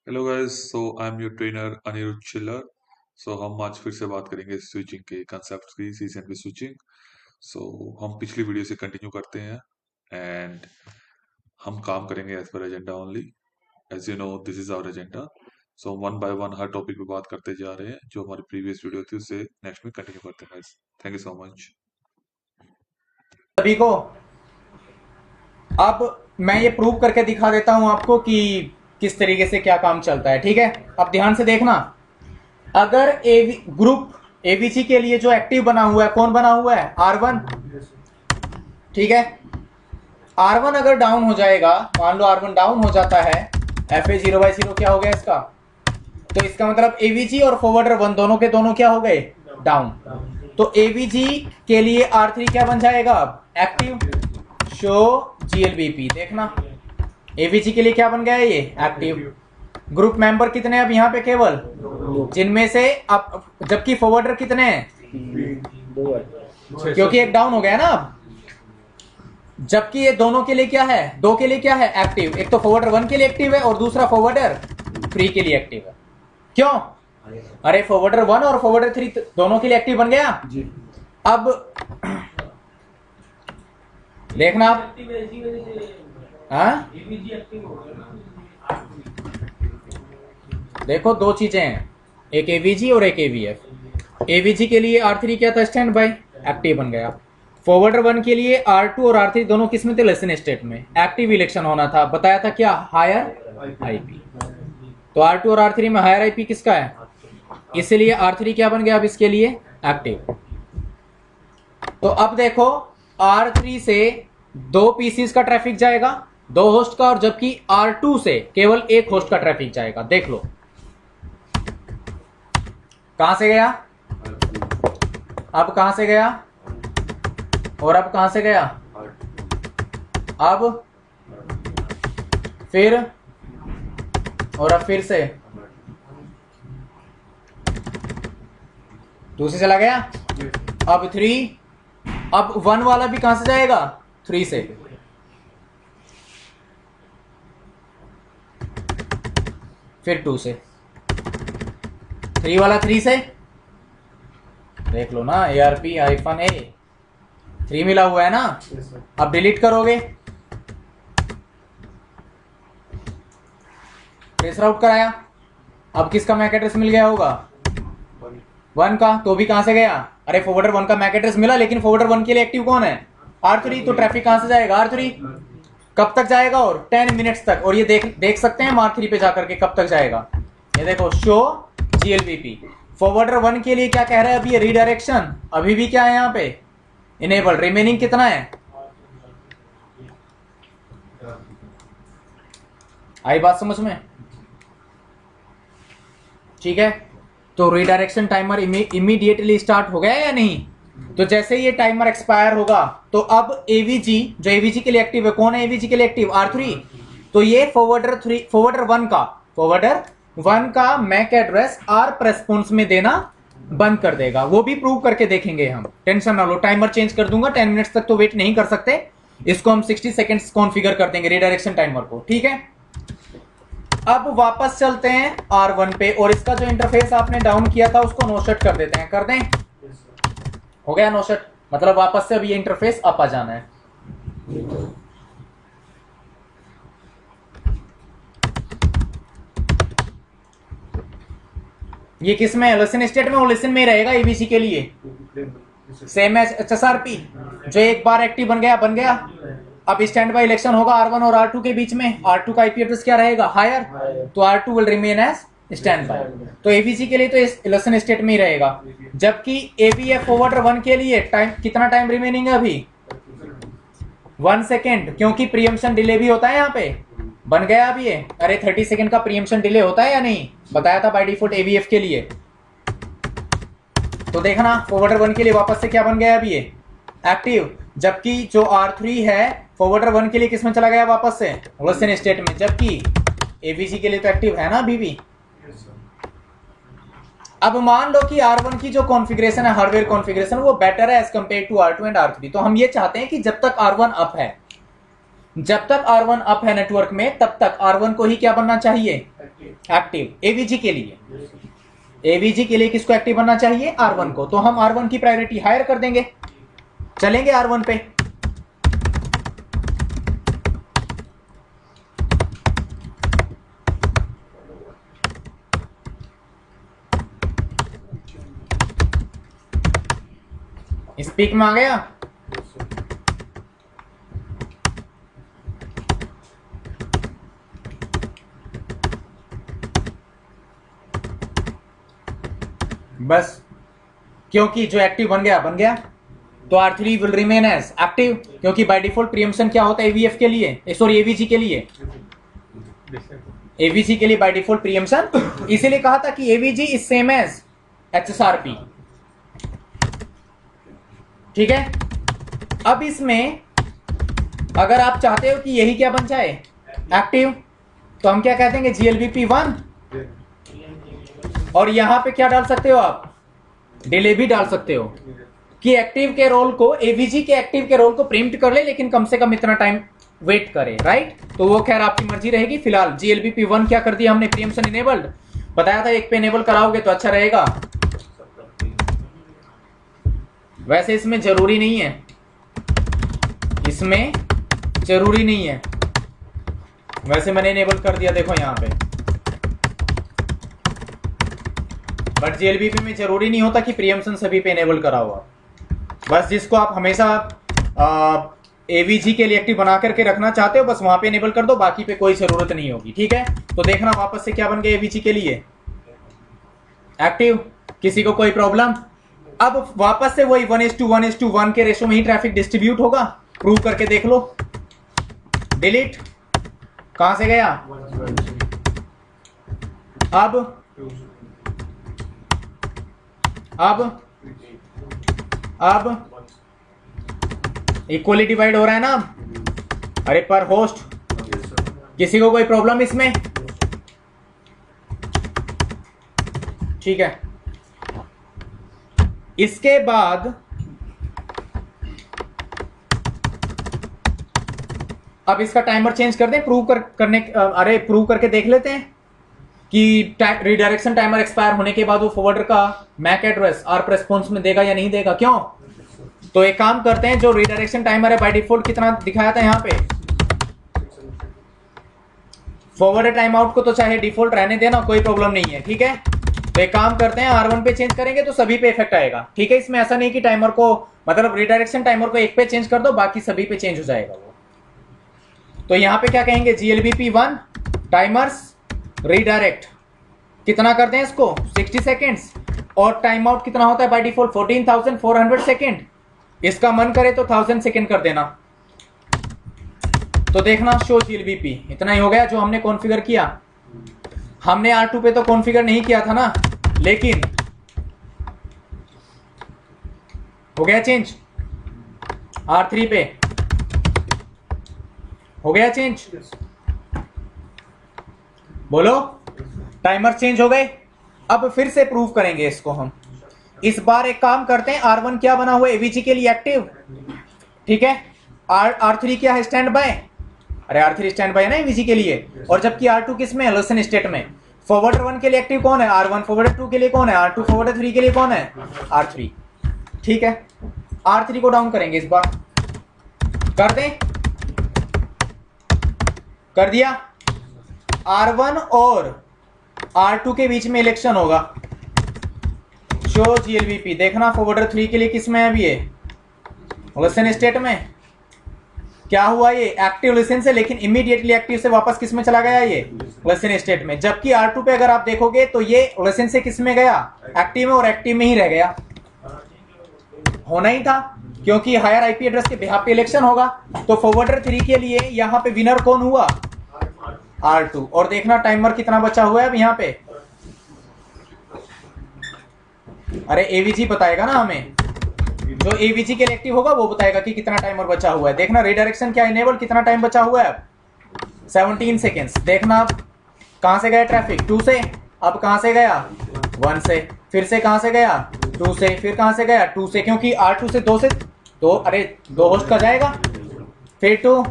Hello guys, so I am your trainer Anirudh Chillar. So हम आज फिर से बात करेंगे स्विचिंग के कंसेप्ट की, सीजन की स्विचिंग। सो हम पिछली वीडियो से कंटिन्यू करते हैं एंड हम काम करेंगे as per agenda only. As you know this is our agenda. So one by one हर टॉपिक पे बात करते जा रहे हैं। जो हमारी प्रीवियस वीडियो थी उससे नेक्स्ट में कंटिन्यू करते हैं guys. Thank you so much. सभी को अब मैं ये प्रूव करके दिखा देता हूं आपको कि किस तरीके से क्या काम चलता है। ठीक है, अब ध्यान से देखना। अगर ग्रुप एवीसी के लिए जो एक्टिव बना हुआ है, कौन बना हुआ है? R1। ठीक है, R1 अगर डाउन हो जाएगा, मान लो R1 डाउन हो जाता है, FA 0/0 क्या हो गया इसका? तो इसका मतलब एवीजी और फॉरवर्डर 1 दोनों के दोनों क्या हो गए? डाउन। तो एवीजी के लिए R3 क्या बन जाएगा? अब एक्टिव। Show GLBP। देखना, एवीजी के लिए क्या बन गया है? ये एक्टिव। ग्रुप मेंबर कितने हैं अब यहाँ पे? केवल जिनमें से अब, जबकि फॉरवर्डर कितने हैं? क्योंकि एक डाउन हो गया ना अब। जबकि ये दोनों के लिए क्या है? दो के लिए क्या है? एक्टिव। एक तो फॉरवर्डर 1 के लिए एक्टिव है और दूसरा फॉरवर्डर 3 के लिए एक्टिव है। क्यों? अरे फॉरवर्डर 1 और फॉरवर्डर 3 दोनों के लिए एक्टिव बन गया जी। अब देखना आप, हाँ देखो दो चीजें हैं, एक एवीजी और एक एवीएफ। एवीजी के लिए R3 क्या था? स्टैंड बाय, एक्टिव बन गया। फॉरवर्डर 1 के लिए R2 और R3 दोनों किस में थे? लेसन स्टेट में। एक्टिव इलेक्शन होना था, बताया था क्या? Higher IP. तो R2 और R3 में हायर आईपी किसका है? इसलिए R3 क्या बन गया अब इसके लिए? एक्टिव। तो अब देखो, R3 से दो पीसीस का ट्रैफिक जाएगा, दो होस्ट का, और जबकि R2 से केवल एक होस्ट का ट्रैफिक जाएगा। देख लो कहां से गया, अब कहां से गया, और अब कहां से गया, अब फिर, और अब फिर से 2 से चला गया, अब 3, अब 1 वाला भी कहां से जाएगा? 3 से। फिर 2 से, 3 वाला 3 से, देख लो ना, ARP-A 3 मिला हुआ है ना। अब डिलीट करोगे, ट्रेस राउट कराया, अब किसका मैक एड्रेस मिल गया होगा? 1 का। तो भी कहां से गया? अरे फॉरवर्डर 1 का मैक एड्रेस मिला, लेकिन फॉरवर्डर 1 के लिए एक्टिव कौन है? R3। तो ट्रैफिक कहां से जाएगा? R3। कब तक जाएगा? और 10 मिनट्स तक। और ये देख सकते हैं मार्क 3 पे जाकर के कब तक जाएगा। ये देखो, शो GLBP। फॉरवर्डर 1 के लिए क्या कह रहा है अभी? रीडायरेक्शन अभी भी क्या है यहाँ पे? इनेबल। रिमेनिंग कितना है? आई बात समझ में? ठीक है, तो रीडायरेक्शन टाइमर इमीडिएटली स्टार्ट हो गया या नहीं? तो जैसे ये टाइमर एक्सपायर होगा, तो अब एवीजी, जो एवीजी के लिए एक्टिव है, कौन है एवीजी के लिए एक्टिव? R3। तो ये फॉरवर्डर 1 का मैक एड्रेस R रेस्पॉन्स में देना बंद कर देगा। वो भी प्रूव करके देखेंगे हम, टेंशन ना लो। टाइमर चेंज कर दूंगा, 10 मिनट्स तक तो वेट नहीं कर सकते, इसको हम 60 सेकेंड्स कॉन्फ़िगर कर देंगे रिडायरेक्शन टाइमर को। ठीक है, अब वापस चलते हैं R1 पे, और इसका जो इंटरफेस आपने डाउन किया था उसको नो शट कर देते हैं। कर दें? हो गया नो शट, मतलब वापस से अब ये इंटरफेस अप आ जाना है। ये किस में है? लेसन स्टेट में, और लेसन में रहेगा एबीसी के लिए। सेम एज HSRP, जो एक बार एक्टिव बन गया। अब स्टैंड बाय इलेक्शन होगा R1 और R2 के बीच में। R2 का आईपी एड्रेस क्या रहेगा? हायर। तो R2 will remain as standby. तो एबीसी के लिए तो इलेक्शन स्टेट में ही रहेगा, जबकि एबीएफ फॉरवर्डर 1 के लिए टाइम, कितना टाइम रिमेनिंग है अभी? 1 सेकेंड, क्योंकि प्रीएम्पशन डिले भी होता है यहाँ पे। बन गया अभी ये। अरे 30 सेकेंड का प्रीएम्पशन डिले होता है या नहीं? बताया था बाय डिफॉल्ट एबीएफ के लिए। तो देखना, फॉरवर्डर 1 के लिए वापस से क्या बन गया अभी? ये एक्टिव। जबकि जो R3 है फॉरवर्डर 1 के लिए किस में चला गया वापस से? लेसन स्टेट में। जबकि एबीसी के लिए तो एक्टिव है ना अभी भी। अब मान लो कि R1 की जो कॉन्फ़िगरेशन है, हार्डवेयर कॉन्फ़िगरेशन, वो बेटर है as compare to R2 and R3। तो हम ये चाहते हैं कि जब तक R1 अप है, नेटवर्क में, तब तक R1 को ही क्या बनना चाहिए? एक्टिव एवीजी के लिए, एवीजी के लिए किसको एक्टिव बनना चाहिए? R1 को। तो हम R1 की प्रायोरिटी हायर कर देंगे, चलेंगे R1 पे। स्पीक में आ गया। बस क्योंकि जो एक्टिव बन गया तो R3 will remain as active, क्योंकि बाय डिफॉल्ट प्रीएम्पशन क्या होता है एवीएफ के लिए, सॉरी एवीजी के लिए, एवीजी के लिए बाय डिफॉल्ट प्रीएम्पशन, इसीलिए कहा था कि AVG is same as HSRP. ठीक है। अब इसमें अगर आप चाहते हो कि यही क्या बन जाए एक्टिव, तो हम क्या कह देंगे GLBP1, और यहां पे क्या डाल सकते हो आप? डिले भी डाल सकते हो कि एक्टिव के रोल को, एवीजी के एक्टिव के रोल को प्रिम्प्ट कर ले, लेकिन कम से कम इतना टाइम वेट करे, राइट। तो वो खैर आपकी मर्जी रहेगी। फिलहाल GLBP1 क्या कर दिया हमने? प्रीएम्पशन इनेबल्ड, बताया था एक पे इनेबल कराओगे तो अच्छा रहेगा। वैसे इसमें जरूरी नहीं है, इसमें जरूरी नहीं है, वैसे मैंने इनेबल कर दिया देखो यहां पे, बट GLBP में जरूरी नहीं होता कि प्रीएम्पशन सभी पे इनेबल करा हुआ। बस जिसको आप हमेशा एवीजी के लिए एक्टिव बना करके रखना चाहते हो बस वहां पे इनेबल कर दो, बाकी पे कोई जरूरत नहीं होगी। ठीक है। तो देखना वापस से क्या बन गया एवीजी के लिए एक्टिव। किसी को कोई प्रॉब्लम? अब वापस से वही 1:1:1 के रेशो में ही ट्रैफिक डिस्ट्रीब्यूट होगा, प्रूव करके देख लो। डिलीट कहां से गया? अब इक्वली डिवाइड हो रहा है ना? अरे पर होस्ट, किसी को कोई प्रॉब्लम इसमें? ठीक है। इसके बाद अब इसका टाइमर चेंज कर दें, प्रूव करके देख लेते हैं कि रिडायरेक्शन टाइमर एक्सपायर होने के बाद वो फॉरवर्डर का मैक एड्रेस ARP रेस्पॉन्स में देगा या नहीं देगा। क्यों? तो एक काम करते हैं, जो रिडायरेक्शन टाइमर है बाय डिफॉल्ट कितना दिखाया था यहाँ पे, फॉरवर्डर टाइम आउट को तो चाहे डिफॉल्ट रहने देना, कोई प्रॉब्लम नहीं है। ठीक है। तो एक काम करते हैं, R1 पे चेंज करेंगे तो सभी पे इफेक्ट आएगा। ठीक है। इसमें ऐसा नहीं कि टाइमर को, मतलब रिडायरेक्शन टाइमर को एक पे चेंज कर दो, बाकी सभी पे चेंज हो जाएगा वो। तो यहाँ पे क्या कहेंगे? GLBP1 टाइमर्स रीडायरेक्ट कितना करते हैं इसको? 60 सेकेंड्स। और टाइम आउट कितना होता है बाय डिफॉल्ट? 14,400 सेकेंड। इसका मन करे तो 1000 सेकेंड कर देना। तो देखना शो GLBP, इतना ही हो गया जो हमने कॉन्फ़िगर किया। हमने R2 पे तो कॉन्फ़िगर नहीं किया था ना, लेकिन हो गया चेंज। R3 पे हो गया चेंज, बोलो। टाइमर चेंज हो गए। अब फिर से प्रूव करेंगे इसको हम। इस बार एक काम करते हैं, R1 क्या बना हुआ है एवीजी के लिए एक्टिव। ठीक है। R3 क्या है? Stand by. अरे R3 स्टैंड बाय है ना एवीजी के लिए, और जबकि R2 किस में है? लिसन स्टेट में। फॉरवर्डर 1 के लिए एक्टिव कौन है? R1। फॉरवर्डर 2 के लिए कौन है? R2। फॉरवर्डर 3 के लिए कौन है? R3। ठीक है। R3 को डाउन करेंगे इस बार, कर दें, कर दिया। R1 और R2 के बीच में इलेक्शन होगा। शो GLBP, देखना फॉरवर्डर 3 के लिए किस में है अभी ये? लिसन स्टेट में। क्या हुआ? ये एक्टिव लिसन से, लेकिन इमीडिएटली एक्टिव से वापस किस में चला गया? ये लिसन स्टेट में। जबकि R2 पे अगर आप देखोगे तो ये लिसन से किस में गया? एक्टिव में, और एक्टिव में ही रह गया। होना ही था, क्योंकि हायर आईपी एड्रेस के बिहाफ पे इलेक्शन होगा। तो फॉरवर्डर 3 के लिए यहां पे विनर कौन हुआ? R2। और देखना टाइमर कितना बचा हुआ है अब यहाँ पे। अरे एवीजी बताएगा ना हमें, जो एवीजी के लिए एक्टिव होगा वो बताएगा कि कितना टाइमर बचा हुआ है। देखना रिडायरेक्शन क्या इनेबल, कितना टाइम बचा हुआ है अब? 17 सेकेंड्स। देखना अब कहां से गया ट्रैफिक? 2 से। अब कहां से गया? 1 से। फिर से कहां से गया? 2 से। फिर कहां से गया? 2 से, क्योंकि R2 से 2 से 2, अरे 2 होस्ट का जाएगा, फिर 2,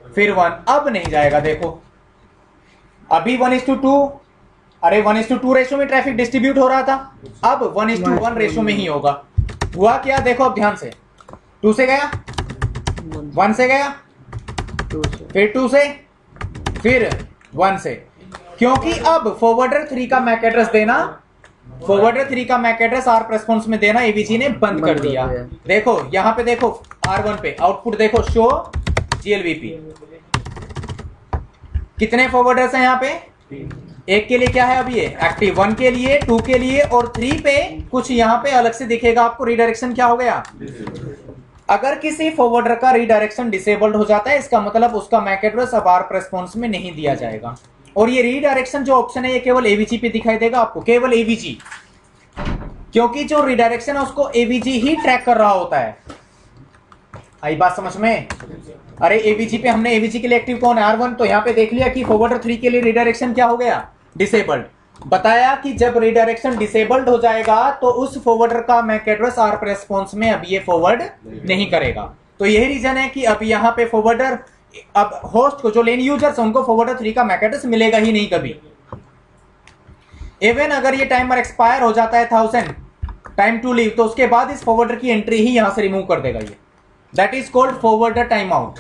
फिर 1। अब नहीं जाएगा। देखो अभी 1:2, अरे 1:2 रेशो में ट्रैफिक डिस्ट्रीब्यूट हो रहा था, अब 1:1 रेशो में ही होगा। हुआ क्या, देखो अब ध्यान से, 2 से गया, 1 से गया, फिर 2 से, फिर 1 से, क्योंकि अब फॉरवर्डर 3 का मैक एड्रेस देना, फॉरवर्डर 3 का मैक एड्रेस आर्प रेस्पॉन्स में देना एवीजी ने बंद कर दिया। देखो यहां पे देखो R1 पे आउटपुट देखो, शो GLVP, कितने फॉरवर्डर्स हैं यहां पे, एक के लिए क्या है अब ये एक्टिव, 1 के लिए, 2 के लिए, और 3 पे कुछ यहां पे अलग से दिखेगा आपको, रीडायरेक्शन क्या हो गया। अगर किसी फॉरवर्डर का रीडायरेक्शन डिसेबल्ड हो जाता है, इसका मतलब उसका मैक एड्रेस अब आर्प रेस्पॉन्स में नहीं दिया जाएगा। और ये रीडायरेक्शन जो ऑप्शन है ये केवल एवीजी पे दिखाई देगा आपको, केवल एवीजी, क्योंकि जो रीडायरेक्शन है उसको एवीजी ही ट्रैक कर रहा होता है। आई बात समझ में। अरे एवीजी पे हमने एवीजी के लिए एक्टिव कौन है, R1, तो यहाँ पे देख लिया कि फॉरवर्डर 3 के लिए रीडायरेक्शन क्या हो गया, डिसेबल्ड। बताया कि जब रीडायरेक्शन डिसेबल्ड हो जाएगा तो उस फॉरवर्डर का मैक एड्रेस आर्प रेस्पॉन्स में अब ये फॉरवर्ड नहीं करेगा। तो यही रीजन है कि अब यहाँ पे फॉरवर्डर, अब होस्ट को, जो लेन यूजर्स है उनको फॉरवर्डर 3 का मैक एड्रेस मिलेगा ही नहीं कभी। इवन अगर ये टाइमर एक्सपायर हो जाता है 1000 टाइम टू लीव, तो उसके बाद इस फॉरवर्डर की एंट्री ही यहां से रिमूव कर देगा ये। That is called forwarder time out.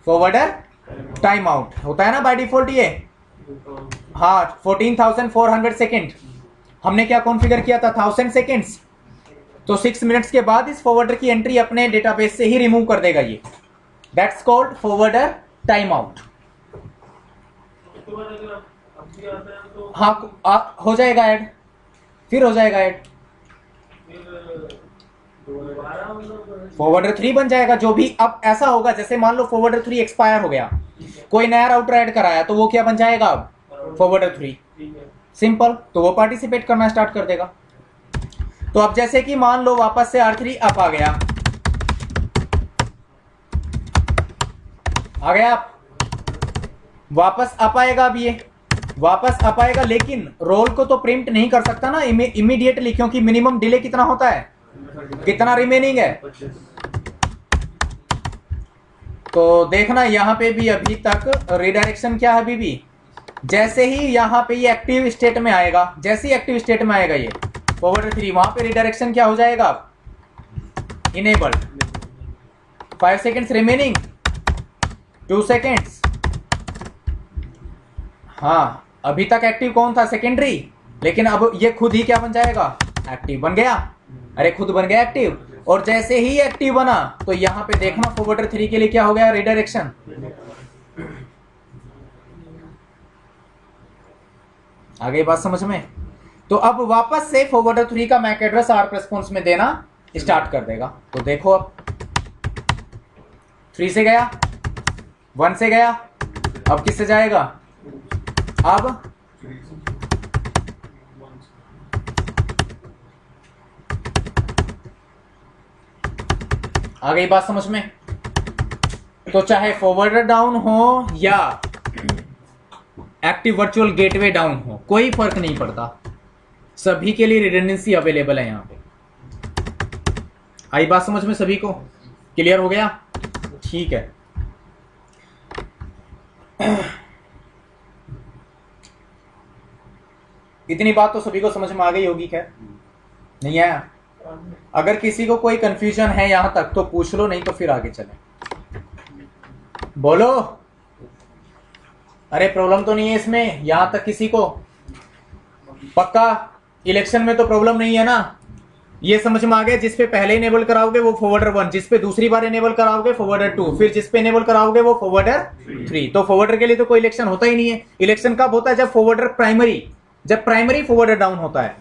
Forwarder time out होता है ना बाय डिफॉल्ट ये, हाँ 14,400 सेकेंड, हमने क्या कॉन्फ़िगर किया था 1000 सेकेंड्स, तो 6 मिनट्स के बाद इस फॉरवर्डर की एंट्री अपने डेटाबेस से ही रिमूव कर देगा ये। That's called forwarder time out. हाँ हो जाएगा ऐड, फिर हो जाएगा ऐड, फॉरवर्डर 3 बन जाएगा जो भी। अब ऐसा होगा जैसे मान लो फॉरवर्डर 3 एक्सपायर हो गया, कोई नया राउटर ऐड कराया, तो वो क्या बन जाएगा अब, फॉरवर्डर 3, सिंपल, तो वो पार्टिसिपेट करना स्टार्ट कर देगा। तो अब जैसे कि मान लो वापस से R3 अप आ गया, आप वापस अप आएगा, अब ये वापस अप आएगा, लेकिन रोल को तो प्रिंट नहीं कर सकता ना इमीडिएटली, क्योंकि मिनिमम डिले कितना होता है, कितना रिमेनिंग है। तो देखना यहां पे भी अभी तक रीडायरेक्शन क्या है, अभी भी जैसे ही यहां पे ये एक्टिव स्टेट में आएगा, जैसे ही एक्टिव स्टेट में आएगा ये फॉरवर्डर 3, वहां पे रीडायरेक्शन क्या हो जाएगा, इनेबल्ड, 5 सेकेंड्स रिमेनिंग, 2 सेकेंड्स। हाँ अभी तक एक्टिव कौन था, सेकेंडरी, लेकिन अब ये खुद ही क्या बन जाएगा, एक्टिव बन गया। अरे खुद बन गया एक्टिव, और जैसे ही एक्टिव बना तो यहां पे देखना फॉरवर्डर 3 के लिए क्या हो गया, रीडायरेक्शन। आगे बात समझ में। तो अब वापस से फॉरवर्डर 3 का मैक एड्रेस आर्प रेस्पॉन्स में देना स्टार्ट कर देगा। तो देखो अब 3 से गया, 1 से गया, अब किससे जाएगा, अब आ गई बात समझ में। तो चाहे फॉरवर्डर डाउन हो या एक्टिव वर्चुअल गेटवे डाउन हो, कोई फर्क नहीं पड़ता, सभी के लिए रिडंडेंसी अवेलेबल है यहां पे। आई बात समझ में सभी को, क्लियर हो गया, ठीक है। इतनी बात तो सभी को समझ में आ गई होगी, खैर नहीं आया। अगर किसी को कोई कंफ्यूजन है यहां तक तो पूछ लो, नहीं तो फिर आगे चले, बोलो। अरे प्रॉब्लम तो नहीं है इसमें यहां तक किसी को, पक्का इलेक्शन में तो प्रॉब्लम नहीं है ना, ये समझ में आ गया। जिस पे पहले इनेबल कराओगे वो फॉरवर्डर 1, जिस पे दूसरी बार इनेबल कराओगे फॉरवर्डर 2, फिर जिस पे इनेबल कराओगे वो फॉरवर्डर 3। तो फॉरवर्डर के लिए तो कोई इलेक्शन होता ही नहीं है। इलेक्शन कब होता है, जब फॉरवर्डर प्राइमरी, जब प्राइमरी फॉरवर्डर डाउन होता है।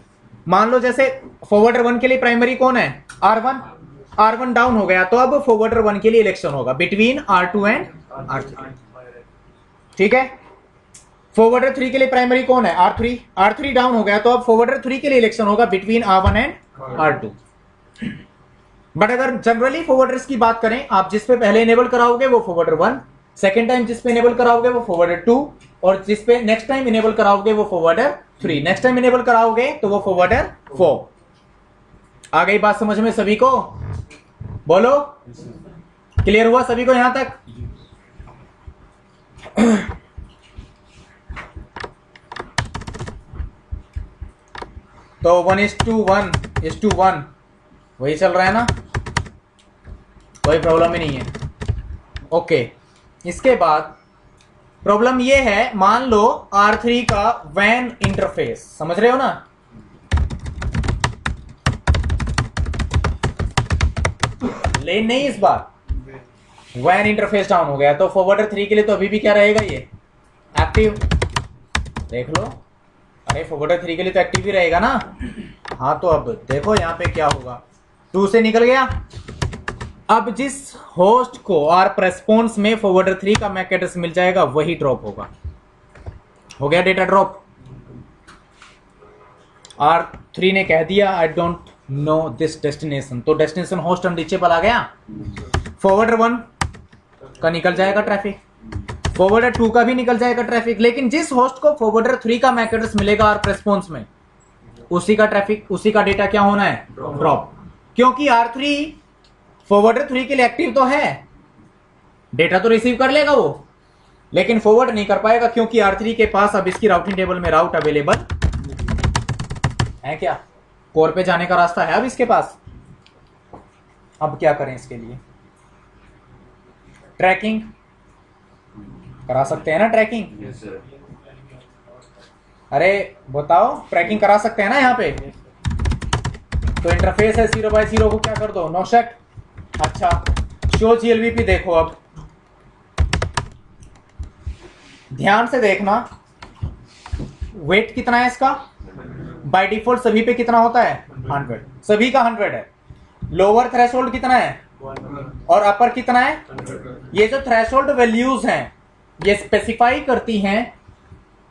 मान लो जैसे फॉरवर्डर 1 के लिए प्राइमरी कौन है, R1 डाउन हो गया, तो अब फॉरवर्डर 1 के लिए इलेक्शन होगा बिटवीन R2 एंड R3, ठीक है। फॉरवर्डर 3 के लिए प्राइमरी कौन है, R3 डाउन हो गया, तो अब फॉरवर्डर 3 के लिए इलेक्शन होगा between R1 and R2। But अगर जनरली फॉरवर्डर्स की बात करें, आप जिस पे पहले इनेबल कराओगे वो फॉरवर्डर 1, सेकेंड टाइम जिस पे इनेबल कराओगे वो फॉरवर्डर 2, और जिस पे नेक्स्ट टाइम इनेबल कराओगे वो फॉरवर्डर 3, नेक्स्ट टाइम इनेबल कराओगे तो वो फॉरवर्डर 4। आ गई बात समझ में सभी को, बोलो, क्लियर हुआ सभी को यहां तक। तो 1:1 वही चल रहा है ना, कोई प्रॉब्लम ही नहीं है। ओके, इसके बाद प्रॉब्लम ये है, मान लो R3 का वैन इंटरफेस, समझ रहे हो ना, लेकिन नहीं इस बार वैन इंटरफेस डाउन हो गया, तो फॉरवर्डर 3 के लिए तो अभी भी क्या रहेगा, ये एक्टिव। देख लो, अरे फॉरवर्डर 3 के लिए तो एक्टिव ही रहेगा ना। हाँ, तो अब देखो यहाँ पे क्या होगा, 2 से निकल गया। अब जिस होस्ट को आर रेस्पॉन्स में फॉरवर्डर 3 का मैक एड्रेस मिल जाएगा वही ड्रॉप होगा। हो गया डेटा ड्रॉप। R3 ने कह दिया I don't know this destination, तो डेस्टिनेशन होस्ट अनरीचेबल आ गया। फॉरवर्डर 1 का निकल जाएगा ट्रैफिक, फॉरवर्डर 2 का भी निकल जाएगा ट्रैफिक, लेकिन जिस होस्ट को फॉरवर्डर 3 का मैक एड्रेस मिलेगा आर रेस्पॉन्स में, उसी का ट्रैफिक, उसी का डेटा क्या होना है, ड्रॉप। क्योंकि R3 फॉरवर्डर 3 के लिए एक्टिव तो है, डेटा तो रिसीव कर लेगा वो, लेकिन फॉरवर्ड नहीं कर पाएगा क्योंकि R3 के पास अब इसकी राउटिंग टेबल में राउट अवेलेबल है। क्या कोर पे जाने का रास्ता है अब इसके पास? अब क्या करें इसके लिए? ट्रैकिंग करा सकते हैं ना, ट्रैकिंग। अरे बताओ, ट्रैकिंग करा सकते हैं ना यहाँ पे? तो इंटरफेस है 0/0 को क्या कर दो, नो सेट। अच्छा, शो GLVP देखो, अब ध्यान से देखना, वेट कितना है इसका, बाय डिफॉल्ट सभी पे कितना होता है, 100, सभी का 100 है। लोअर थ्रेशोल्ड कितना है और अपर कितना है? ये जो थ्रेशोल्ड वैल्यूज हैं ये स्पेसिफाई करती हैं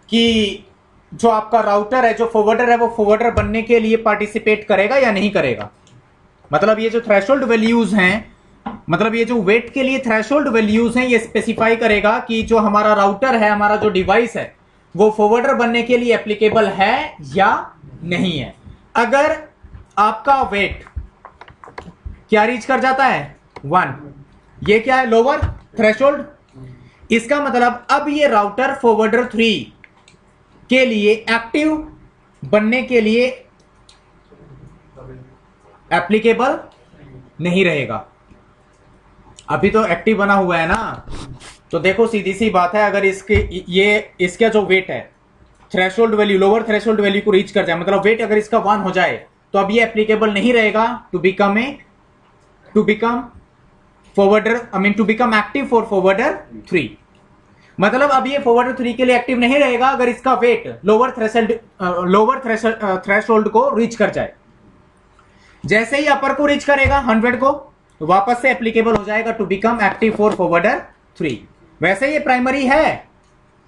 कि जो आपका राउटर है, जो फॉरवर्डर है, वो फॉरवर्डर बनने के लिए पार्टिसिपेट करेगा या नहीं करेगा। मतलब ये जो थ्रेशोल्ड वैल्यूज हैं, मतलब ये जो वेट के लिए थ्रेशोल्ड वैल्यूज हैं, ये स्पेसिफाई करेगा कि जो हमारा राउटर है, हमारा जो डिवाइस है, वो फॉरवर्डर बनने के लिए एप्लीकेबल है या नहीं है। अगर आपका वेट क्या रीच कर जाता है, 1, ये क्या है, लोअर थ्रेशोल्ड, इसका मतलब अब ये राउटर फॉरवर्डर 3 के लिए एक्टिव बनने के लिए एप्लीकेबल नहीं रहेगा। अभी तो एक्टिव बना हुआ है ना, तो देखो सीधी सी बात है, अगर इसका जो वेट है, threshold value, lower threshold value को रीच कर जाए, मतलब वेट अगर इसका 1 हो जाए, तो अब ये एप्लीकेबल नहीं रहेगा to become forwarder, to become active for forwarder 3। मतलब अब ये फॉरवर्डर 3 के लिए एक्टिव नहीं रहेगा अगर इसका वेट लोअर थ्रेशोल्ड को रीच कर जाए। जैसे ही अपर को रीच करेगा 100 को, वापस से एप्लीकेबल हो जाएगा to become active for forwarder 3। वैसे ये प्राइमरी है,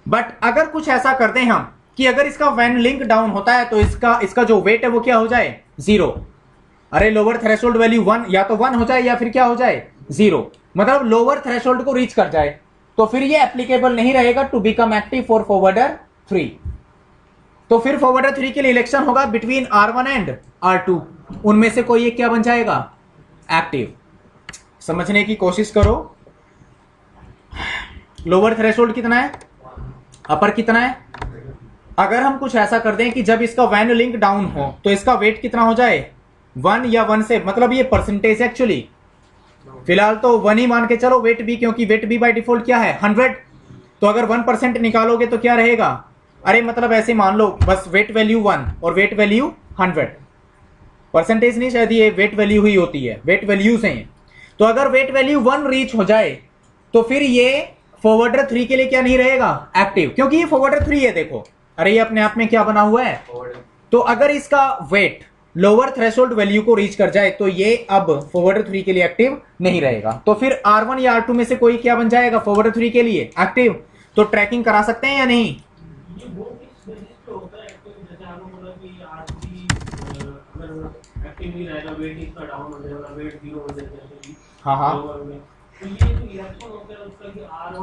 बट अगर कुछ ऐसा करते हैं हम कि अगर इसका वैन लिंक डाउन होता है तो इसका जो वेट है वो क्या हो जाए, 0। अरे लोअर थ्रेशोल्ड वैल्यू 1, या तो 1 हो जाए या फिर क्या हो जाए, 0। मतलब लोअर थ्रेशोल्ड को रीच कर जाए तो फिर ये एप्लीकेबल नहीं रहेगा to become active for forwarder 3। तो फिर फॉरवर्डर 3 के लिए इलेक्शन होगा बिटवीन R1 एंड R2, उनमें से कोई एक क्या बन जाएगा, एक्टिव। समझने की कोशिश करो, लोअर थ्रेशोल्ड कितना है, अपर कितना है। अगर हम कुछ ऐसा कर दें कि जब इसका वैन लिंक डाउन हो तो इसका वेट कितना हो जाए, 1 या 1 से, मतलब ये परसेंटेज एक्चुअली फिलहाल तो 1 ही मान के चलो, वेट भी, क्योंकि वेट भी बाय डिफॉल्ट क्या है, 100। तो अगर 1% निकालोगे तो क्या रहेगा, अरे मतलब ऐसे मान लो बस वेट वैल्यू 1 और वेट वैल्यू 100, परसेंटेज नहीं, शायद ये वेट वैल्यू ही होती है, वेट वैल्यूज हैं। तो अगर वेट वैल्यू 1 रीच हो जाए तो फिर ये फॉरवर्डर 3 के लिए क्या नहीं रहेगा, एक्टिव, क्योंकि ये फॉरवर्डर 3 है। देखो, अरे ये अपने आप में क्या बना हुआ है, तो अगर इसका वेट लोअर थ्रेशोल्ड वैल्यू को रीच कर जाए तो ये अब फॉरवर्डर 3 के लिए एक्टिव नहीं रहेगा। तो फिर R1 या R2 में से कोई क्या बन जाएगा, फॉरवर्डर 3 के लिए एक्टिव। तो ट्रैकिंग करा सकते हैं या नहीं, हाँ हाँ,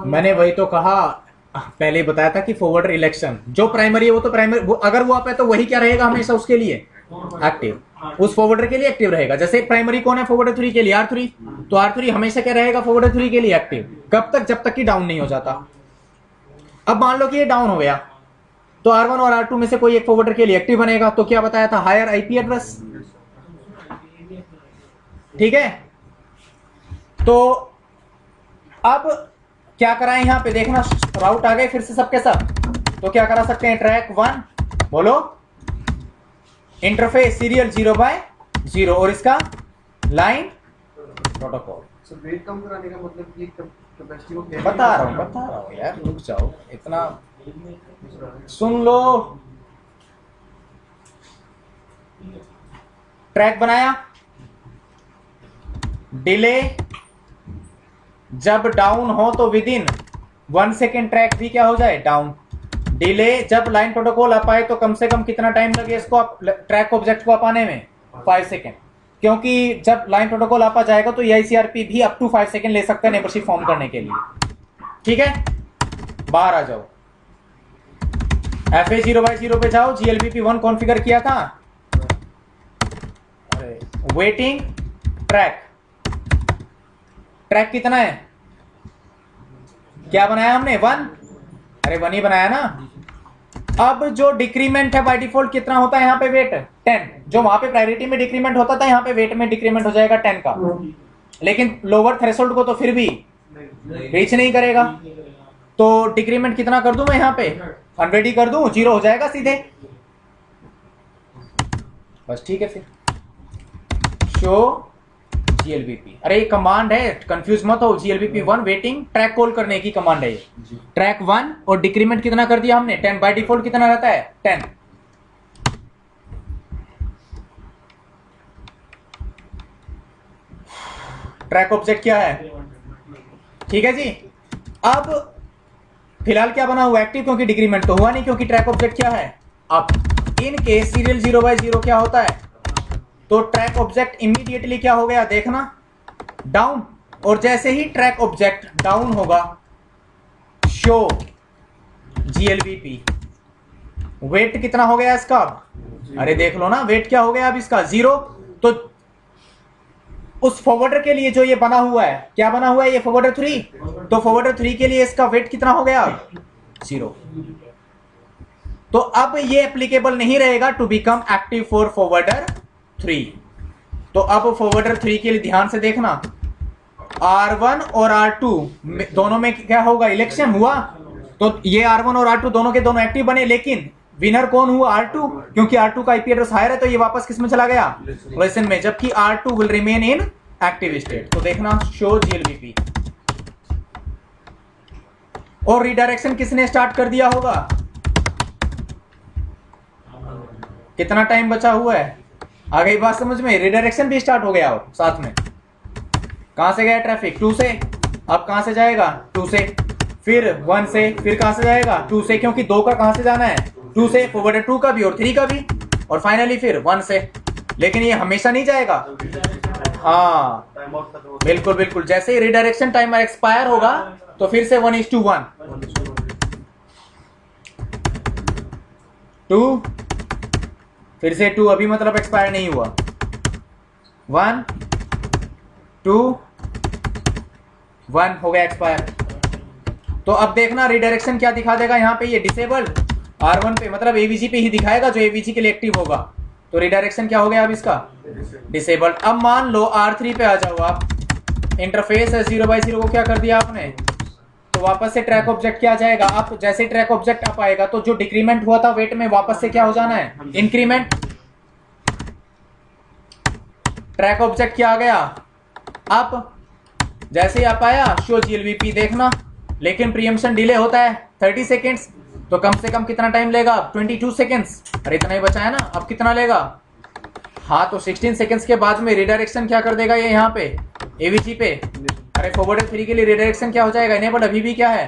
मैंने वही तो कहा, पहले बताया था कि फॉरवर्डर इलेक्शन जो प्राइमरी है वो तो प्राइमरी, अगर वो आप है तो वही क्या रहेगा हमेशा उसके लिए एक्टिव, उस फॉरवर्डर के लिए एक्टिव रहेगा। जैसे प्राइमरी कौन है फॉरवर्डर 3 के लिए, R3, तो R3 हमेशा क्या रहेगा फॉरवर्डर 3 के लिए एक्टिव, कब तक, जब तक कि डाउन नहीं हो जाता। अब मान लो कि ये डाउन हो गया, तो R1 और R2 में से कोई एक फॉरवर्डर के लिए एक्टिव बनेगा। तो क्या बताया था, हायर आईपी एड्रेस। ठीक है, तो अब क्या कराएं, यहां पे देखना राउट आ गए फिर से सबके सब। तो क्या करा सकते हैं, ट्रैक 1 बोलो इंटरफेस सीरियल 0/0 और इसका लाइन प्रोटोकॉल। वेट कम कराने का मतलब कि कैपेसिटी को बता रहा हूँ यार, रुक जाओ, इतना सुन लो। ट्रैक बनाया, डिले जब डाउन हो तो विद इन 1 सेकेंड ट्रैक भी क्या हो जाए, डाउन। डिले जब लाइन प्रोटोकॉल आ पाए तो कम से कम कितना टाइम लगे इसको ट्रैक ऑब्जेक्ट को पाने में, 5 सेकेंड, क्योंकि जब लाइन प्रोटोकॉल आपा जाएगा तो EICRP भी अप टू 5 सेकेंड ले सकता है नेबरशिप फॉर्म करने के लिए। ठीक है, बाहर आ जाओ, FA 0/0 पे जाओ, GLBP 1 कॉन्फ़िगर किया था। अरे वेटिंग ट्रैक, ट्रैक कितना है, क्या बनाया हमने, 1। अरे 1 ही बनाया ना। अब जो डिक्रीमेंट है बाय डिफॉल्ट कितना होता है यहाँ पे, वेट 10। जो वहां पे प्रायोरिटी में डिक्रीमेंट होता था यहाँ पे वेट में डिक्रीमेंट हो जाएगा 10 का, लेकिन लोअर थ्रेशोल्ड को तो फिर भी रीच नहीं करेगा। तो डिक्रीमेंट कितना कर दूं मैं यहाँ पे, 100 ही कर दूं, 0 हो जाएगा सीधे, बस। ठीक है, फिर शो GLBP, अरे ये कमांड है, कंफ्यूज मत हो। GLBP 1 वेटिंग ट्रैक कॉल करने की कमांड है ये। ट्रैक 1 और डिक्रीमेंट कितना कर दिया हमने, 10। बाय डिफॉल्ट कितना रहता है, 10। ट्रैक ऑब्जेक्ट क्या है, ठीक है जी। अब फिलहाल क्या बना हुआ, एक्टिव, क्योंकि डिक्रीमेंट तो हुआ नहीं, क्योंकि ट्रैक ऑब्जेक्ट क्या है, अप। इन केस सीरियल 0/0 क्या होता है, तो ट्रैक ऑब्जेक्ट इमीडिएटली क्या हो गया, देखना डाउन। और जैसे ही ट्रैक ऑब्जेक्ट डाउन होगा, शो GLBP, वेट कितना हो गया इसका, अरे देख लो ना, वेट क्या हो गया अब इसका, 0। तो उस फॉरवर्डर के लिए जो ये बना हुआ है, क्या बना हुआ है ये, फॉरवर्डर 3, तो फॉरवर्डर 3 के लिए इसका वेट कितना हो गया, 0। तो अब ये एप्लीकेबल नहीं रहेगा to become active for forwarder 3। तो अब फॉरवर्डर 3 के लिए ध्यान से देखना, R1 और R2 दोनों में क्या होगा, इलेक्शन हुआ, तो ये R1 और R2 दोनों के दोनों एक्टिव बने, लेकिन विनर कौन हुआ, R2, क्योंकि R2 का IP एड्रेस हायर है, तो ये वापस किस में चला गया, लिसन में, जबकि R2 will remain in active state. तो देखना शो GLBP, और रिडायरेक्शन किसने स्टार्ट कर दिया होगा, कितना टाइम बचा हुआ है, आ गई बात समझ में, रिडायरेक्शन भी स्टार्ट हो गया और साथ में। कहां से गया ट्रैफिक, 2 से, अब कहां से जाएगा, 2 से, फिर 1 से, फिर कहां से जाएगा, 2 से, क्योंकि 2 का कहां से जाना है, 2 से, फॉरवर्डर 2 का भी और 3 का भी, और फाइनली फिर 1 से। लेकिन ये हमेशा नहीं जाएगा, हाँ बिल्कुल बिल्कुल, जैसे ही रिडायरेक्शन टाइमर एक्सपायर होगा तो फिर से 1:1, 2, फिर से 2, अभी मतलब एक्सपायर नहीं हुआ, 1, 2, 1 हो गया एक्सपायर। तो अब देखना रिडायरेक्शन क्या दिखा देगा यहाँ पे, ये डिसेबल्ड R1 पे, मतलब AVG पे ही दिखाएगा जो AVG के लिए एक्टिव होगा। तो रिडायरेक्शन क्या हो गया अब इसका, डिसेबल्ड। अब मान लो R3 पे आ जाओ आप, इंटरफेस है 0/0 को क्या कर दिया आपने, तो वापस से ट्रैक ऑब्जेक्ट क्या आ जाएगा, आप जैसे ट्रैक ऑब्जेक्ट आप आएगा तो जो डिक्रीमेंट हुआ था वेट में वापस से क्या हो जाना है, इंक्रीमेंट। ट्रैक ऑब्जेक्ट क्या आ गया, आप जैसे ही आप आया शो GLBP, देखना, लेकिन प्रीएम्पशन डिले होता है 30 सेकेंड्स, तो कम से कम कितना टाइम लेगा, 22 सेकेंड्स। अरे इतना ही बचा है ना, अब कितना लेगा, हाँ, तो 16 सेकेंड्स के बाद में रिडायरेक्शन क्या कर देगा ये यहाँ पे AVG पे। अरे फॉरवर्डर 3 के लिए रिडायरेक्शन क्या हो जाएगा, इनेबल अभी भी क्या है,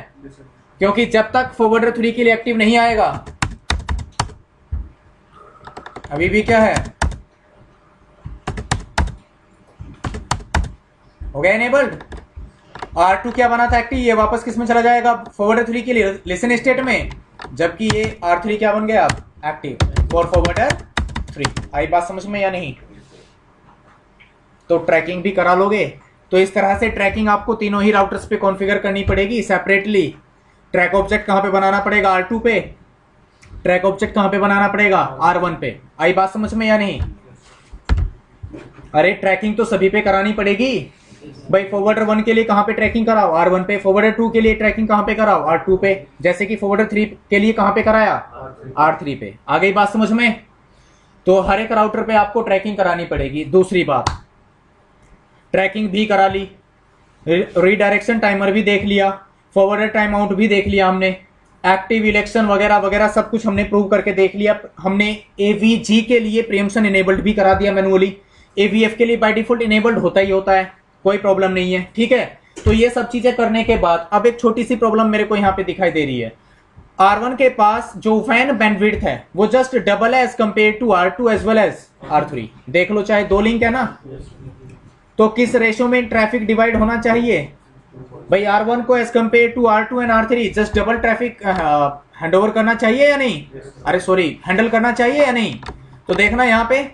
क्योंकि जब तक फॉरवर्डर 3 के लिए एक्टिव नहीं आएगा अभी भी क्या है, हो गया इनेबल्ड। R2 क्या बना था एक्टिव, ये वापस किस में चला जाएगा, फॉरवर्डर 3 के लिए लिसन स्टेट में, जबकि ये R3 क्या बन गया एक्टिव फॉर फॉरवर्डर 3। आई बात समझ में या नहीं, तो ट्रैकिंग भी करा लोगे। तो इस तरह से ट्रैकिंग आपको तीनों ही राउटर्स पे कॉन्फ़िगर करनी पड़ेगी सेपरेटली। ट्रैक ऑब्जेक्ट कहाँ पे बनाना पड़ेगा, R2 पे, ट्रैक ऑब्जेक्ट कहां पे बनाना पड़ेगा? R1 पे। आई बात समझ में या नहीं? अरे ट्रैकिंग तो सभी पे करानी पड़ेगी भाई। फॉरवर्डर 1 के लिए कहां पे ट्रैकिंग कराओ? R1 पे। फॉरवर्डर 2 के लिए ट्रैकिंग कहां पे कराओ? R2 पे। जैसे कि फॉरवर्डर 3 के लिए कहां पे कराया? R3 पे। आ गई बात समझ में? तो हर एक राउटर पे आपको ट्रैकिंग करानी पड़ेगी। दूसरी बात, ट्रैकिंग भी करा ली, रीडायरेक्शन टाइमर भी देख लिया, फॉरवर्डर टाइम आउट भी देख लिया हमने, एक्टिव इलेक्शन वगैरह वगैरह सब कुछ हमने प्रूव करके देख लिया। हमने एवीजी के लिए प्रीएम्पशन इनेबल्ड भी करा दिया मैनुअली। एवीएफ के लिए बाय डिफॉल्ट इनेबल्ड होता ही होता है, कोई प्रॉब्लम नहीं है, ठीक है। तो ये सब चीजें करने के बाद अब एक छोटी सी प्रॉब्लम मेरे को यहां पे दिखाई दे रही है। R1 के पास जो वैन बैंडविड्थ है वो जस्ट डबल है as compare to R2 as well as R3। देख लो, चाहे दो लिंक है ना, तो किस रेशो में ट्रैफिक डिवाइड होना चाहिए भाई? R1 को as compare to R2 and R3 just double traffic handover करना चाहिए या नहीं? अरे सॉरी, हैंडल करना चाहिए या नहीं? तो देखना यहां पे,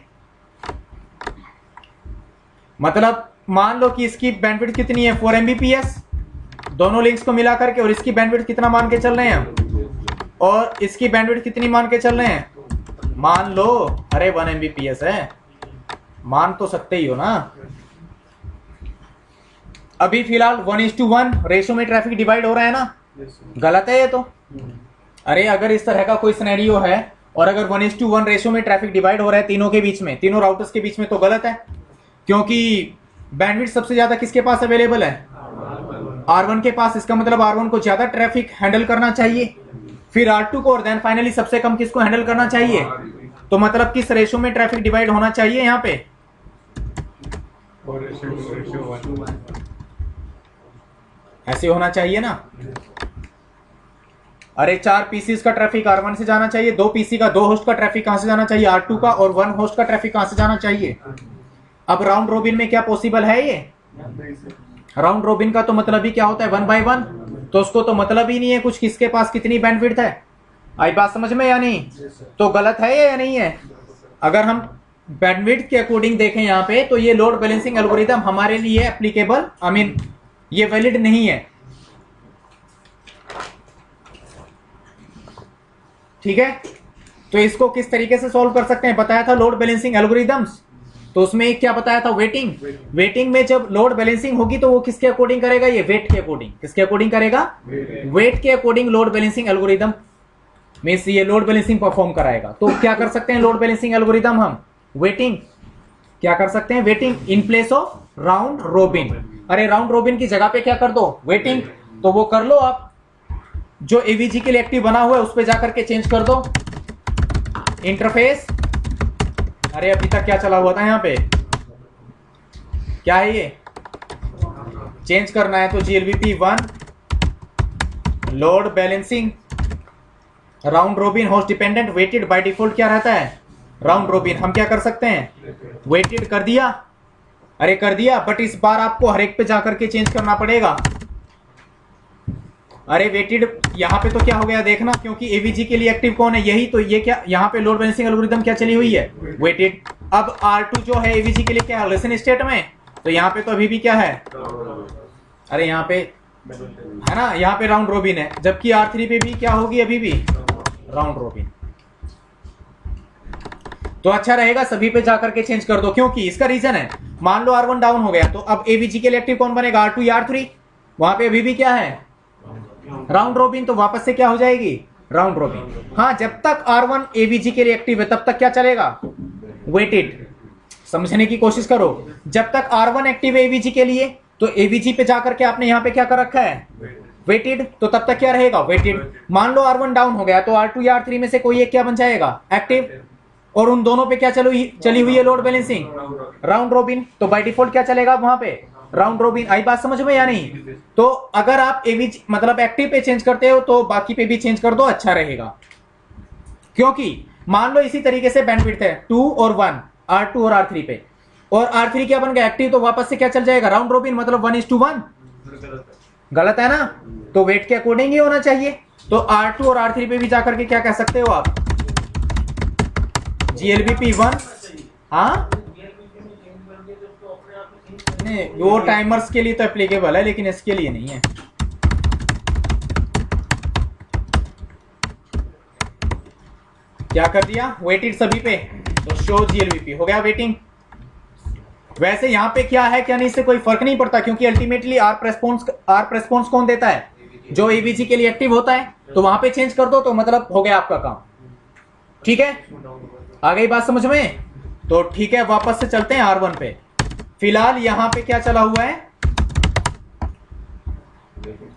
मतलब मान लो कि इसकी बैंडविड्थ कितनी है? 4 Mbps दोनों लिंक्स को मिला करके, और इसकी बैंडविड्थ कितना मान के चल रहे हैं? और इसकी बैंडविड्थ कितनी मान के चल रहे हैं? मान लो, अरे 1 Mbps है, मान तो सकते ही हो ना। अभी फिलहाल 1:1 रेशो में ट्रैफिक डिवाइड हो रहा है ना? गलत है ये तो। अरे अगर इस तरह का कोई सिनेरियो है और अगर 1:1 रेशो में ट्रैफिक डिवाइड हो रहा है तीनों के बीच में, तीनों राउटर्स के बीच में, तो गलत है, क्योंकि बैंडविड्थ सबसे ज्यादा किसके पास अवेलेबल है? R1 के पास। इसका मतलब R1 को ज्यादा ट्रैफिक हैंडल करना चाहिए, फिर R2 को, और देन फाइनली सबसे कम किसको हैंडल करना चाहिए? तो मतलब किस रेशो में ट्रैफिक डिवाइड होना चाहिए यहाँ पे? ऐसे होना चाहिए ना। अरे 4 पीसीस का ट्रैफिक R1 से जाना चाहिए, 2 पीसी का, 2 होस्ट का ट्रैफिक कहां से जाना चाहिए? R2 का, और 1 होस्ट का ट्रैफिक कहां से जाना चाहिए? अब राउंड रोबिन में क्या पॉसिबल है ये? राउंड रोबिन का तो मतलब ही क्या होता है? 1 by 1। तो उसको तो मतलब ही नहीं है कुछ किसके पास कितनी बैंडविड्थ है। आई बात समझ में या नहीं? तो गलत है या नहीं है? अगर हम बैंडविड्थ के अकॉर्डिंग देखें यहाँ पे, तो ये लोड बैलेंसिंग एल्गोरिथम हमारे लिए एप्लीकेबल, आई मीन ये वैलिड नहीं है, ठीक है। तो इसको किस तरीके से सॉल्व कर सकते हैं? बताया था लोड बैलेंसिंग एल्गोरिथम्स, तो उसमें क्या बताया था? वेटिंग। वेटिंग में जब लोड बैलेंसिंग होगी तो वो किसके अकॉर्डिंग करेगा? ये वेट के अकॉर्डिंग। किसके अकॉर्डिंग करेगा? वेट के according load balancing algorithm means ये लोड बैलेंसिंग परफॉर्म कराएगा। तो क्या कर सकते हैं लोड बैलेंसिंग एल्गोरिथम हम? वेटिंग। क्या कर सकते हैं? Waiting in place of round robin. अरे राउंड रोबिन की जगह पे क्या कर दो? वेटिंग। तो वो कर लो आप, जो एवीजी के लिए एक्टिव बना हुआ है उस पर जाकर के चेंज कर दो इंटरफेस। अरे अभी तक क्या चला हुआ था यहाँ पे? क्या है ये? चेंज करना है तो GLBP 1 load balancing round robin host dependent weighted. By default क्या रहता है? Round robin. हम क्या कर सकते हैं? वेटेड कर दिया। अरे कर दिया, बट इस बार आपको हर एक पे जाकर के चेंज करना पड़ेगा। अरे वेटेड यहाँ पे तो क्या हो गया देखना, क्योंकि एवीजी के लिए एक्टिव कौन है? यही तो। ये क्या यहाँ पे लोड बैलेंसिंग एल्गोरिथम क्या चली हुई है? वेटेड। अब R2 जो है एवीजी के लिए क्या है? लिसन स्टेट में। तो यहाँ पे तो अभी भी क्या है? अरे यहाँ पे है ना, यहाँ पे राउंड रोबिन है, जबकि R3 पे भी क्या होगी? अभी भी राउंड रोबिन। तो अच्छा रहेगा सभी पे जाकर के चेंज कर दो, क्योंकि इसका रीजन है, मान लो R1 डाउन हो गया तो अब एवीजी के लिए एक्टिव कौन बनेगा? R2 या R3? वहां पे अभी भी क्या है? Round robin. तो वापस से क्या हो जाएगी? Round robin. हाँ, जब तक R1 एवीजी के लिए एक्टिव है तब तक क्या चलेगा? वेटेड। समझने की कोशिश करो। जब तक R1 एक्टिव है एवीजी के लिए, तो एवीजी पे जाकर के आपने यहाँ पे क्या कर रखा है? वेटेड। तो तब तक क्या रहेगा? वेटेड। मान लो R1 डाउन हो गया तो R2 या R3 में से कोई एक क्या बन जाएगा? एक्टिव। और उन दोनों पे क्या चली हुई है लोड बैलेंसिंग? Round robin. तो बाय डिफॉल्ट क्या चलेगा वहां पे? Round robin. आई बात समझ में या नहीं? तो अगर आप एवीजी मतलब एक्टिव पे चेंज करते हो तो बाकी पे भी चेंज कर दो, अच्छा रहेगा। क्योंकि मान लो इसी तरीके से बैंडविड्थ है 2 और 1 R2 और R3 पे, और R3 क्या बन गया? एक्टिव। तो वापस से क्या चल जाएगा? राउंड रोबिन, मतलब 1:1। गलत है ना? तो वेट के अकॉर्डिंग ही होना चाहिए। तो R2 और R3 पे भी जाकर के क्या कह सकते हो आप? GLBP 1। हाँ नहीं, वो टाइमर्स के लिए तो एप्लीकेबल है, लेकिन इसके लिए नहीं है। क्या कर दिया, वेटेड सभी पे, तो शो जीएलबीपी हो गया वेटिंग। वैसे यहां पे क्या है क्या नहीं, इससे कोई फर्क नहीं पड़ता, क्योंकि अल्टीमेटली आर्प रेस्पॉन्स कौन देता है, जो एवीजी के लिए एक्टिव होता है। तो वहां पे चेंज कर दो तो मतलब हो गया आपका काम। ठीक है, आ गई बात समझ में? तो ठीक है, वापस से चलते हैं R1 पे। फिलहाल यहां पे क्या चला हुआ है,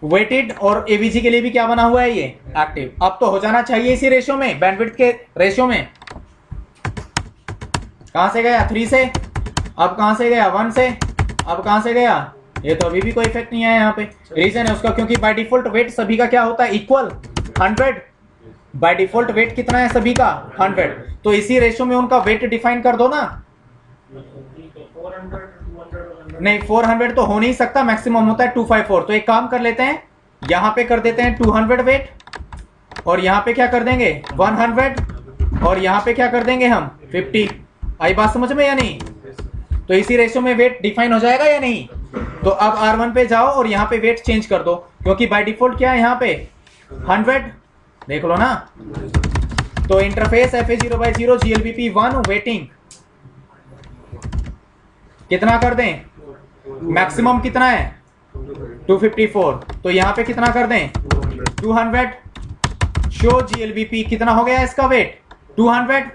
वेटेड, और एवीजी के लिए भी क्या बना हुआ है, ये एक्टिव। अब तो हो जाना चाहिए इसी रेशियो में, बैंडविड्थ के रेशियो में। कहां से गया 3 से, अब कहां से गया 1 से, अब कहां से गया, ये तो अभी भी कोई इफेक्ट नहीं आया यहाँ पे। रीजन है उसका, क्योंकि बाय डिफॉल्ट वेट सभी का क्या होता है, इक्वल 100। बाय डिफॉल्ट वेट कितना है सभी का, 100। तो इसी रेशियो में उनका वेट डिफाइन कर दो ना। नहीं, 400 तो हो नहीं सकता, मैक्सिमम होता है 254। तो एक काम कर लेते हैं, यहां पे कर देते हैं 200 वेट, और यहां पे क्या कर देंगे 100, और यहां पे क्या कर देंगे हम 50। आई बात समझ में या नहीं? तो इसी रेशियो में वेट डिफाइन हो जाएगा या नहीं? तो अब R1 पे जाओ और यहाँ पे वेट चेंज कर दो, क्योंकि बाय डिफॉल्ट क्या है यहाँ पे 100, देख लो ना। तो इंटरफेस FA0/0 GLBP 1 वेटिंग कितना कर दें, मैक्सिमम कितना है 254। तो यहाँ पे कितना कर दें 200। शो GLBP कितना हो गया इसका वेट 200।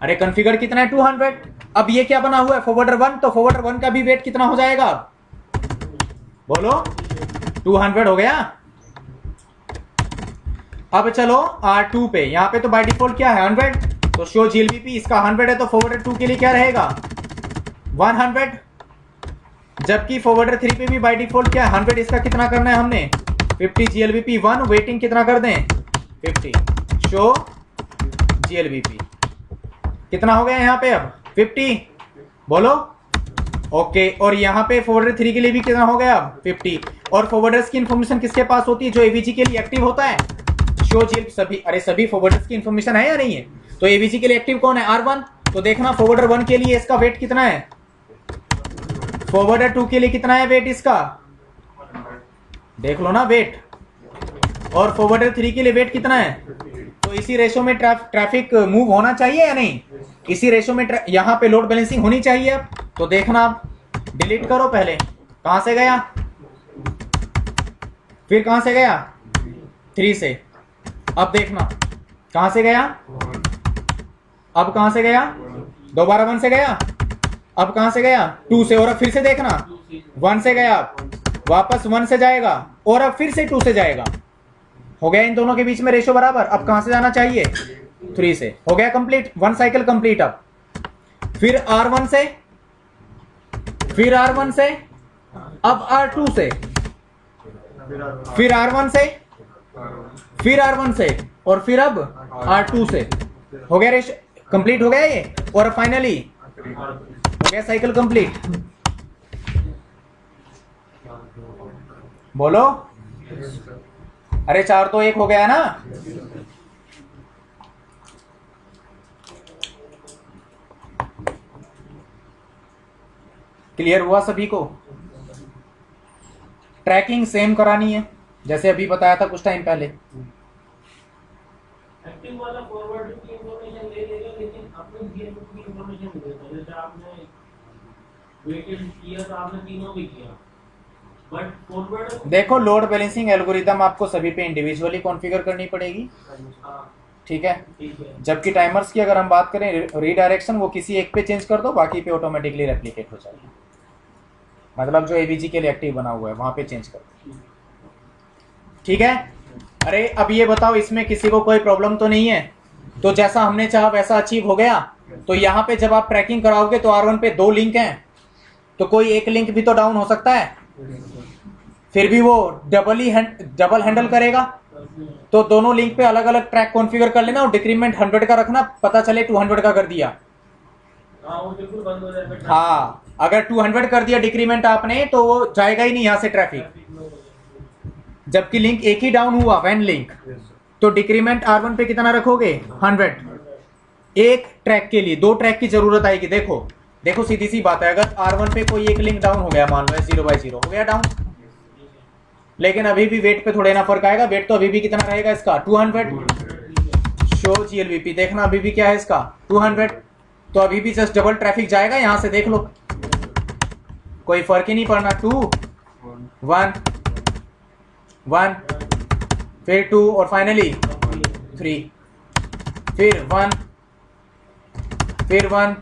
अरे कॉन्फ़िगर कितना है 200। अब ये क्या बना हुआ है फॉरवर्डर 1, तो फॉरवर्डर 1 का भी वेट कितना हो जाएगा, बोलो 200 हो गया। अब चलो R2 पे, यहां पे तो बाय डिफॉल्ट क्या है 100, तो शो GLBP इसका 100 है, तो फॉरवर्डर 2 के लिए क्या रहेगा 100। जबकि फॉरवर्डर 3 पे भी बाय डिफॉल्ट क्या है 100, इसका कितना करना है हमने 50। GLBP 1 वेटिंग कितना कर दें 50। शो GLBP कितना हो गया यहाँ पे अब 50, बोलो ओके। और यहाँ पे फॉरवर्डर 3 के लिए भी कितना हो गया अब 50। और फॉरवर्डर्स की इंफॉर्मेशन किसके पास होती है, जो एवीजी के लिए एक्टिव होता है, शो जीएल सभी। अरे सभी फॉरवर्डर्स की इंफॉर्मेशन है या नहीं है? तो एवीजी के लिए एक्टिव कौन है R1। तो देखना फॉरवर्डर 1 के लिए इसका वेट कितना है, फॉरवर्डर 2 के लिए कितना है वेट इसका, देख लो ना वेट। और फॉरवर्डर 3 के लिए वेट कितना है। तो इसी रेशो में ट्रैफिक मूव होना चाहिए या नहीं, इसी रेशो में यहाँ पे लोड बैलेंसिंग होनी चाहिए। अब तो देखना, आप डिलीट करो पहले, कहां से गया, फिर कहां से गया 3 से, अब देखना कहां से गया, अब कहां से गया, दोबारा 1 से गया, अब कहां से गया 2 से, और अब फिर से देखना 1 से गया, वापस 1 से जाएगा, और अब फिर से 2 से जाएगा। हो गया इन दोनों के बीच में रेशो बराबर। अब कहां से जाना चाहिए 3 से, हो गया कंप्लीट, 1 साइकिल कंप्लीट। अब फिर R1 से, फिर R1 से, अब R2 से, फिर R1 से, फिर R1 से, और फिर अब R2 से। हो गया रेशो कंप्लीट, हो गया ये, और फाइनली हो गया साइकिल कंप्लीट। बोलो, अरे 4 तो 1 हो गया ना। क्लियर हुआ सभी को? ट्रैकिंग सेम करानी है जैसे अभी बताया था कुछ टाइम पहले। एक्टिव वाला फॉरवर्ड की इंफॉर्मेशन ले लेगा, लेकिन अपने जीएलबीपी की इंफॉर्मेशन नहीं देता। जैसे आपने वेटेड किया तो आपने तीनों भी किया, बट फॉरवर्ड देखो लोड बैलेंसिंग एल्गोरिदम आपको सभी पे इंडिविजुअली कॉन्फ़िगर करनी पड़ेगी, ठीक है। जबकि टाइमर्स की अगर हम बात करें रीडायरेक्शन, वो किसी एक पे चेंज कर दो, बाकी पे ऑटोमेटिकली रेप्लिकेट हो जाएगी। मतलब जो एवीजी के लिए एक्टिव बना हुआ है वहां पे चेंज कर दो, ठीक है। अरे अब ये बताओ, इसमें किसी को कोई प्रॉब्लम तो नहीं है? तो जैसा हमने चाहा वैसा अचीव हो गया। तो यहाँ पे जब आप ट्रैकिंग कराओगे तो R1 पे 2 लिंक हैं, तो कोई एक लिंक भी तो डाउन हो सकता है, फिर भी वो डबल हैंडल करेगा। तो दोनों लिंक पे अलग अलग ट्रैक कॉन्फ़िगर कर लेना, और डिक्रीमेंट 100 का रखना, पता चले 200 का कर दिया, वो बिल्कुल बंद हो जाएगा। हाँ अगर 200 कर दिया डिक्रीमेंट आपने, तो वो जाएगा ही नहीं यहाँ से ट्रैफिक। जबकि लिंक एक ही डाउन हुआ वैन लिंक, तो डिक्रीमेंट R1 पे कितना रखोगे 100। एक ट्रैक के लिए 2 ट्रैक की जरूरत आएगी। देखो देखो सीधी सी बात है, अगर R1 पे कोई एक लिंक डाउन हो गया, मान लो 0/0 हो गया डाउन, लेकिन अभी भी वेट पे थोड़े ना फर्क आएगा। वेट तो अभी भी कितना रहेगा इसका 200। शो GLVP, देखना अभी भी क्या है इसका 200, तो अभी भी जस्ट डबल ट्रैफिक जाएगा यहां से, देख लो कोई फर्क ही नहीं पड़ना। 2 1 1 फिर 2 और फाइनली 3, फिर 1 फिर 1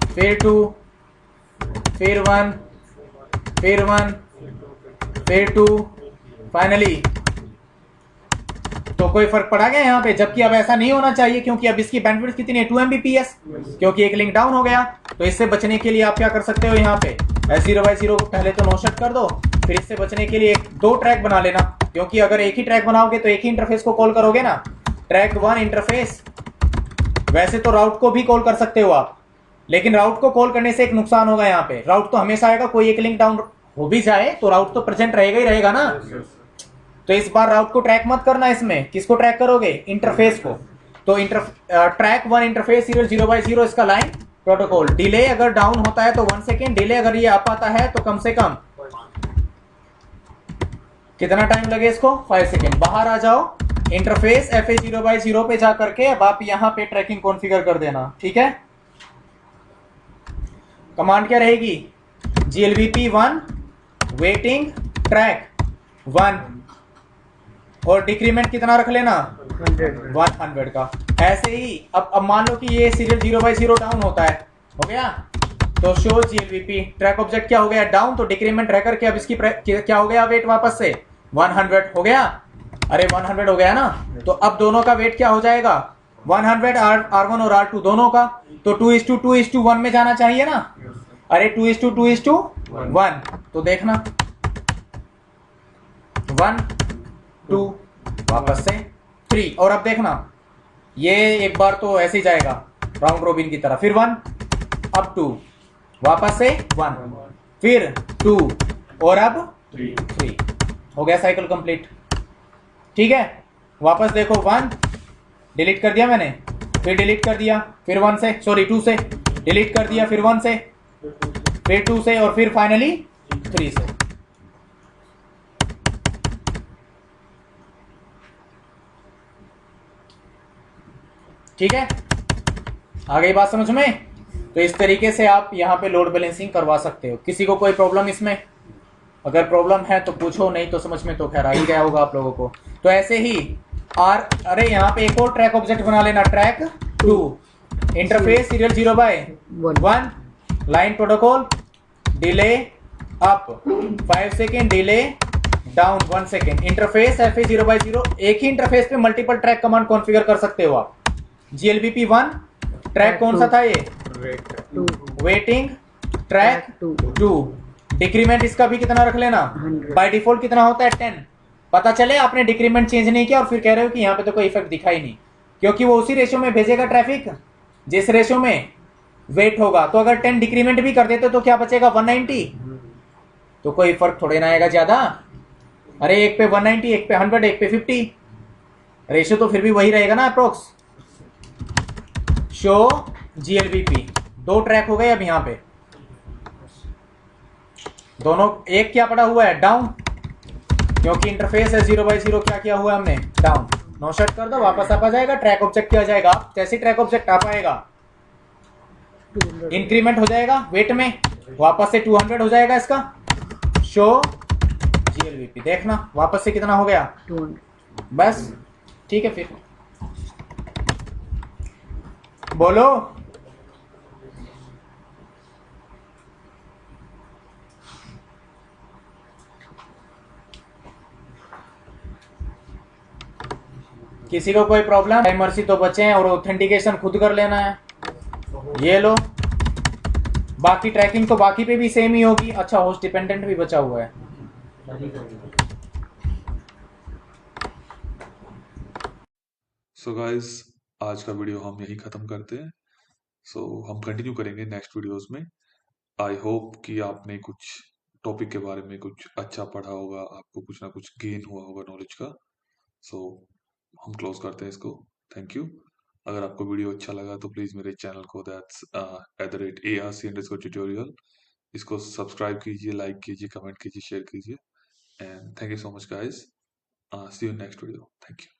फिर 2 फिर 1 फिर 1 फिर 2 फाइनली। तो कोई फर्क पड़ा गया यहाँ पे, जबकि अब ऐसा नहीं होना चाहिए क्योंकि अब इसकी बैंडविड्थ कितनी है 2 Mbps, क्योंकि एक लिंक डाउन हो गया। तो इससे बचने के लिए आप क्या कर सकते हो, यहाँ पे S0/0 पहले तो नो शट कर दो, फिर इससे बचने के लिए 2 ट्रैक बना लेना, क्योंकि अगर एक ही ट्रैक बनाओगे तो एक ही इंटरफेस को कॉल करोगे ना, ट्रैक 1 इंटरफेस। वैसे तो राउट को भी कॉल कर सकते हो आप, लेकिन राउट को कॉल करने से एक नुकसान होगा यहाँ पे, राउट तो हमेशा आएगा, कोई एक लिंक डाउन हो भी जाए तो राउट तो प्रेजेंट रहेगा ही रहेगा ना। तो इस बार राउट को ट्रैक मत करना, इसमें किसको ट्रैक करोगे, इंटरफेस को। तो ट्रैक 1 इंटरफेस सीरियल 0/0 इसका लाइन प्रोटोकॉल। डिले अगर डाउन होता है तो 1 सेकेंड, डिले अगर ये अप आता है तो कम से कम कितना टाइम लगे इसको, 5 सेकेंड। बाहर आ जाओ, इंटरफेस FA 0/0 पे जा करके अब आप यहाँ पे ट्रैकिंग कॉन्फ़िगर कर देना, ठीक है। कमांड क्या रहेगी, GLVP 1 वेटिंग ट्रैक 1 और डिक्रीमेंट कितना रख लेना 100 का। ऐसे ही अब मान लो कि ये सीरियल 0/0 डाउन होता है, हो गया, तो शो GLVP ट्रैक ऑब्जेक्ट क्या हो गया डाउन, तो डिक्रीमेंट रह करके अब इसकी क्या हो गया वेट वापस से 100 हो गया। अरे 100 हो गया ना, तो अब दोनों का वेट क्या हो जाएगा 100, R1 और R2 दोनों का, तो 2:2:1 में जाना चाहिए ना। अरे 2:2:1, तो देखना 1 2 वापस से 3, और अब देखना ये एक बार तो ऐसे ही जाएगा राउंड रोबिन की तरह, फिर 1 अब 2 वापस से 1 फिर 2 और अब 3, हो गया साइकिल कंप्लीट, ठीक है। वापस देखो 1 डिलीट कर दिया मैंने, फिर डिलीट कर दिया, फिर 1 से, सॉरी 2 से डिलीट कर दिया, फिर 1 से, फिर 2 से और फिर फाइनली 3 से। ठीक है, आ गई बात समझ में। तो इस तरीके से आप यहाँ पे लोड बैलेंसिंग करवा सकते हो। किसी को कोई प्रॉब्लम इसमें, अगर प्रॉब्लम है तो पूछो, नहीं तो समझ में तो खैर आ ही गया होगा आप लोगों को। तो ऐसे ही अरे यहाँ पे एक और ट्रैक ऑब्जेक्ट बना लेना, track 2 interface serial 0/1 line protocol, delay up 5 second, delay down 1 second, interface FA 0/0। एक ही इंटरफेस पे मल्टीपल ट्रैक कमांड कॉन्फ़िगर कर सकते हो आप। GLVP 1 ट्रैक कौन सा था ये, वेटिंग ट्रैक 2, डिक्रीमेंट इसका भी कितना रख लेना, बाय डिफॉल्ट कितना होता है 10। पता चले आपने डिक्रीमेंट चेंज नहीं किया और फिर कह रहे हो कि यहाँ पे तो कोई इफेक्ट दिखा ही नहीं, क्योंकि वो उसी रेशियो में भेजेगा ट्रैफिक जिस रेशियो में वेट होगा। तो अगर 10 डिक्रीमेंट भी कर देते तो क्या बचेगा 190, तो कोई फर्क थोड़े ना आएगा ज्यादा। अरे एक पे 190, एक पे 100, एक पे 50, रेशियो तो फिर भी वही रहेगा ना अप्रोक्स। शो GLVP 2 ट्रैक हो गए अब यहाँ पे, दोनों, एक क्या पड़ा हुआ है डाउन, क्योंकि इंटरफेस है 0/0 क्या किया हुआ है हमने डाउन। नो शट कर दो, वापस आप आ जाएगा, ट्रैक ऑब्जेक्ट क्या जाएगा, जैसे ट्रैक ऑब्जेक्ट आ पाएगा इंक्रीमेंट हो जाएगा वेट में, वापस से 200 हो जाएगा इसका। शो GLVP देखना वापस से कितना हो गया 200, बस ठीक है। फिर बोलो, किसी को कोई प्रॉब्लम, टाइमर्सी तो बचे हैं और ऑथेंटिकेशन खुद कर लेना है, ये लो। बाकी ट्रैकिंग तो बाकी पे भी सेम ही होगी। अच्छा होस्ट डिपेंडेंट भी बचा हुआ है। सो गाइस, आज का वीडियो हम यही ख़त्म करते हैं। सो हम कंटिन्यू करेंगे नेक्स्ट वीडियोस में। आई होप कि आपने कुछ टॉपिक के बारे में कुछ अच्छा पढ़ा होगा, आपको कुछ ना कुछ गेन हुआ होगा नॉलेज का। सो हम क्लोज करते हैं इसको। Thank you. अगर आपको वीडियो अच्छा लगा तो प्लीज़ मेरे चैनल को दैट्स @ARC_tutorial इसको सब्सक्राइब कीजिए, लाइक कीजिए, कमेंट कीजिए, शेयर कीजिए। And thank you so much guys. See you next video. Thank you.